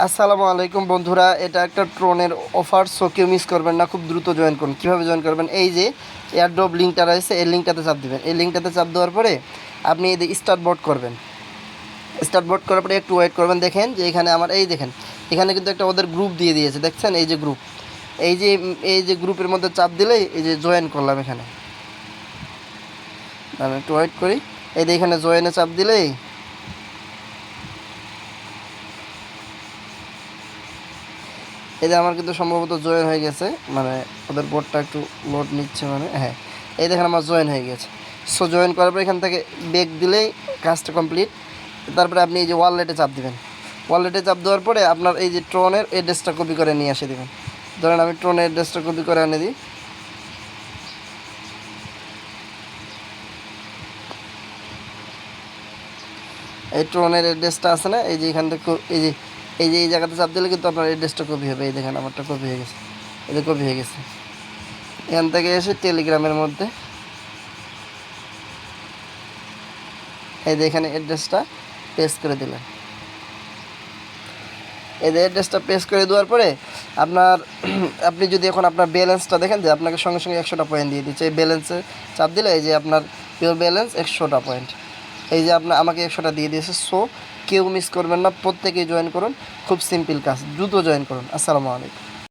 আসসালামু আলাইকুম বন্ধুরা, এটা একটা ট্রনের অফার, সো কেউ মিস করবেন না, খুব দ্রুত জয়েন করুন। কীভাবে জয়েন করবেন? এই যে এয়ারড্রপ লিঙ্কটা রয়েছে, এই লিঙ্কটাতে চাপ দিবেন। এই লিঙ্কটাতে চাপ দেওয়ার পরে আপনি এই স্টার্ট বোর্ড করবেন। স্টার্ট বোর্ড করার পরে একটু ওয়েট করবেন। দেখেন যে এখানে আমার এই দেখেন এখানে কিন্তু একটা ওদের গ্রুপ দিয়ে দিয়েছে, দেখছেন? এই যে গ্রুপ, এই যে গ্রুপের মধ্যে চাপ দিলেই এই যে জয়েন করলাম। এখানে আমি একটু ওয়েট করি। এই যে এখানে জয়েনে চাপ দিলেই এই যে আমার কিন্তু সম্ভবত জয়েন হয়ে গেছে, মানে ওদের বোর্ডটা একটু লোড নিচ্ছে, মানে হ্যাঁ, এই দেখেন আমার জয়েন হয়ে গেছে। সো জয়েন করার পর এখান থেকে ব্যাক দিলেই কাজটা কমপ্লিট। তারপরে আপনি এই যে ওয়ালেটে চাপ দিবেন। ওয়ালেটে চাপ দেওয়ার পরে আপনার এই যে ট্রনের অ্যাড্রেসটা কপি করে নিয়ে এসে দেবেন। ধরেন আমি ট্রনের অ্যাড্রেসটা কপি করে এনে দিই। এই ট্রনের অ্যাড্রেসটা আছে না, এই যে এখান থেকে এই জায়গাতে চাপ দিলে কিন্তু আপনার অ্যাড্রেসটা কপি হবে। এই দেখেন আমারটা কপি হয়ে গেছে, এই যে কপি হয়ে গেছে। এখান থেকে এসে টেলিগ্রামের মধ্যে এই যে এখানে অ্যাড্রেসটা পেস্ট করে দিলেন। এই যে অ্যাড্রেসটা পেস্ট করে দেওয়ার পরে আপনার আপনি যদি এখন আপনার ব্যালেন্সটা দেখেন যে আপনাকে সঙ্গে সঙ্গে 100টা পয়েন্ট দিয়ে দিচ্ছে। এই ব্যালেন্সে চাপ দিলে এই যে আপনার পিওর ব্যালেন্স 100টা পয়েন্ট, এই যে আমাকে 100টা দিয়ে দিয়েছে। সো কেউ মিস করবেন না, প্রত্যেকেই জয়েন করুন। খুব সিম্পল কাজ, দ্রুত জয়েন করুন। আসসালামু আলাইকুম।